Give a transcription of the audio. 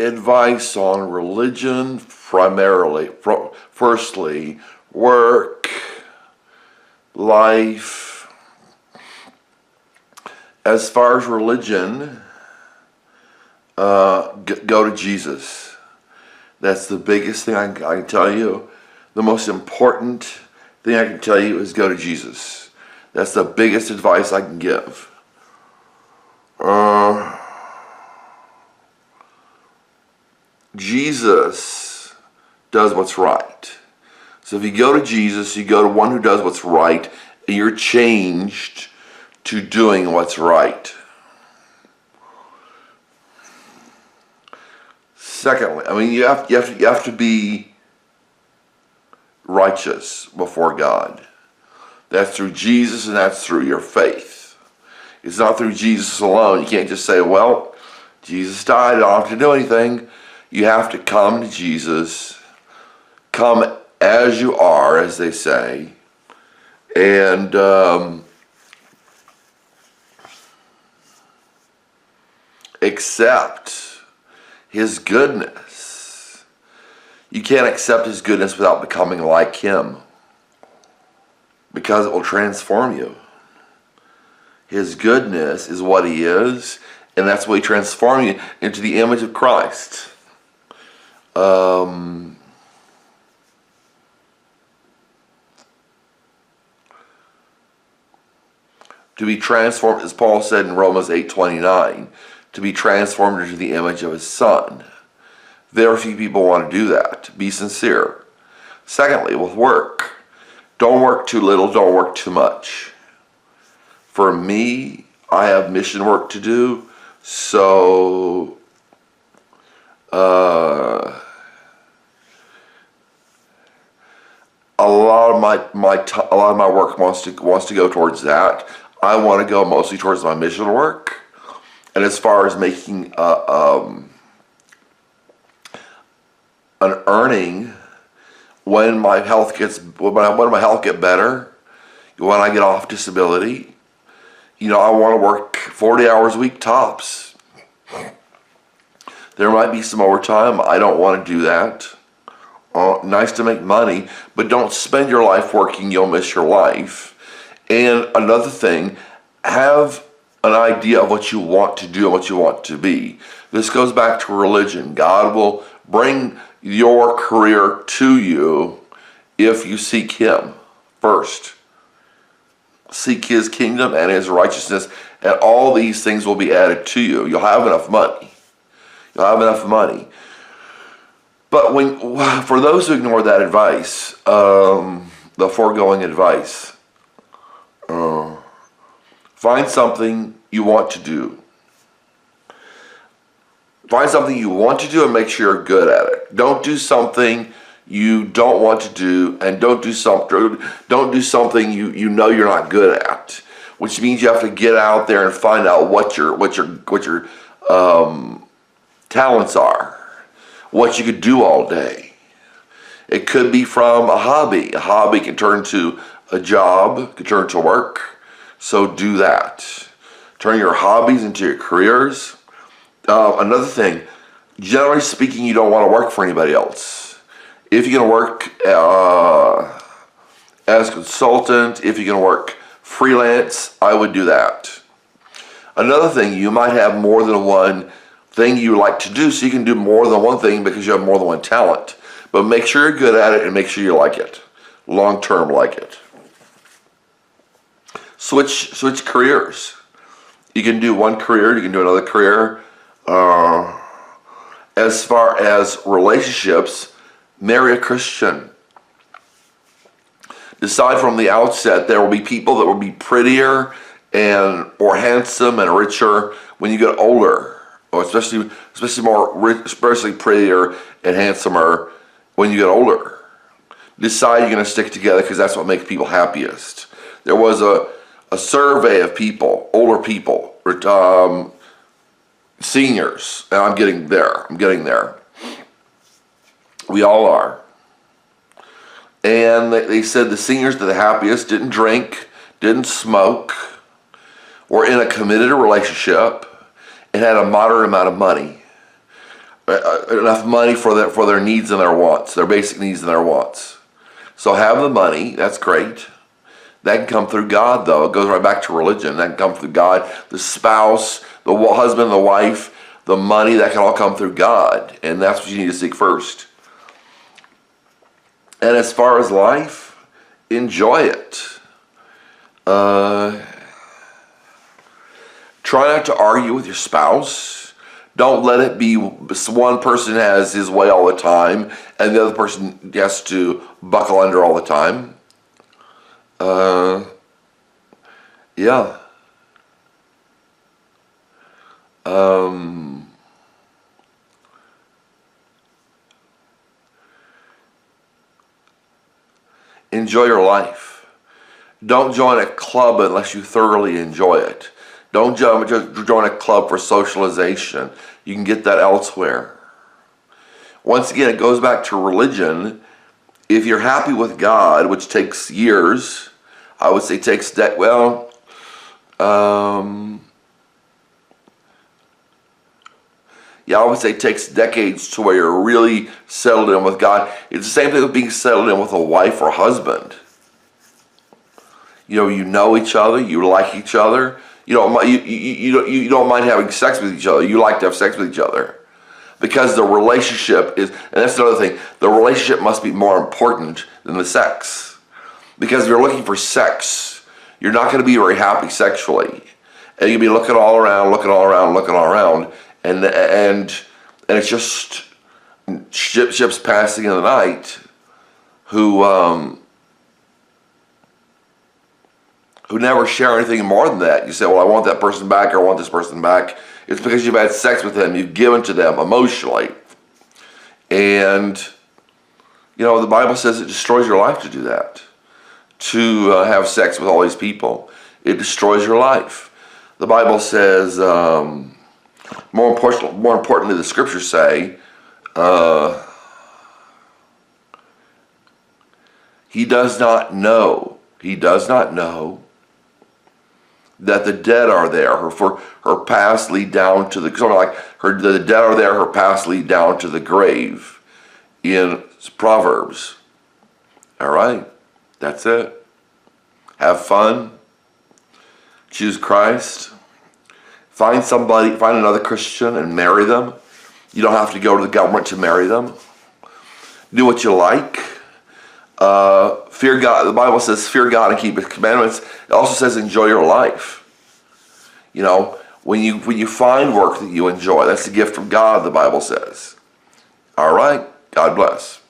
advice on religion, primarily, firstly, work, life. As far as religion, go to Jesus. That's the biggest thing I can tell you. The most important thing I can tell you is go to Jesus. That's the biggest advice I can give. Jesus does what's right. So if you go to Jesus, you go to one who does what's right, and you're changed to doing what's right. Secondly, I mean, you have to be righteous before God. That's through Jesus, and that's through your faith. It's not through Jesus alone. You can't just say, well, Jesus died, I don't have to do anything. You have to come to Jesus, come as you are, as they say, and accept His goodness. You can't accept His goodness without becoming like Him, because it will transform you. His goodness is what He is, and that's what He transforms you into the image of Christ. To be transformed, as Paul said in Romans 8:29, to be transformed into the image of His Son. Very few people want to do that. Be sincere. Secondly, with work, don't work too little, don't work too much. For me, I have mission work to do, so a lot of my work wants to go towards that. I want to go mostly towards my mission work, and as far as making an earning when my health gets when my health get better, when I get off disability, I want to work 40 hours a week tops. There might be some overtime. I don't want to do that. Nice to make money, but don't spend your life working. You'll miss your life. And another thing, have an idea of what you want to do and what you want to be. This goes back to religion. God will bring your career to you if you seek Him first. Seek His kingdom and His righteousness, and all these things will be added to you. You'll have enough money. You'll have enough money. But for those who ignore that advice, the foregoing advice, find something you want to do. Find something you want to do and make sure you're good at it. Don't do something you don't want to do, and don't do something you know you're not good at. Which means you have to get out there and find out what your talents are, what you could do all day. It could be from a hobby. A hobby can turn to a job, can turn to work. So do that. Turn your hobbies into your careers. Another thing, generally speaking, you don't want to work for anybody else. If you're going to work as a consultant, if you're going to work freelance, I would do that. Another thing, you might have more than one thing you like to do, so you can do more than one thing because you have more than one talent. But make sure you're good at it and make sure you like it. Long term, like it. Switch careers. You can do one career, you can do another career. As far as relationships, marry a Christian. Decide from the outset there will be people that will be prettier and more handsome and richer when you get older, or especially prettier and handsomer when you get older. Decide you're going to stick together because that's what makes people happiest. There was a survey of people, older people, seniors, and I'm getting there. We all are. And they said the seniors that are the happiest didn't drink, didn't smoke, were in a committed relationship, and had a moderate amount of money. enough money for their needs and their wants, their basic needs and their wants. So have the money, that's great. That can come through God, though. It goes right back to religion. That can come through God. The spouse, the husband, the wife, the money, that can all come through God. And that's what you need to seek first. And as far as life, enjoy it. Try not to argue with your spouse. Don't let it be one person has his way all the time and the other person has to buckle under all the time. Yeah. Enjoy your life. Don't join a club unless you thoroughly enjoy it. Don't just join a club for socialization. You can get that elsewhere. Once again, it goes back to religion. If you're happy with God, which takes years, I would say takes I would say it takes decades to where you're really settled in with God. It's the same thing with being settled in with a wife or husband. You know each other, you like each other. You don't mind having sex with each other. You like to have sex with each other. Because the relationship is, and that's another thing, the relationship must be more important than the sex. Because if you're looking for sex, you're not going to be very happy sexually. And you'll be looking all around, and it's just ships passing in the night who never share anything more than that. You say, well, I want that person back, or I want this person back. It's because you've had sex with them, you've given to them emotionally. And, the Bible says it destroys your life to do that. To have sex with all these people. It destroys your life. The Bible says, more importantly, the scriptures say, he does not know that the dead are there. Her paths lead down to the the dead are there. Her paths lead down to the grave. In Proverbs. All right, that's it. Have fun. Choose Christ. Find another Christian and marry them. You don't have to go to the government to marry them. Do what you like. Fear God. The Bible says fear God and keep His commandments. It also says enjoy your life. When you find work that you enjoy, that's a gift from God, the Bible says. All right. God bless.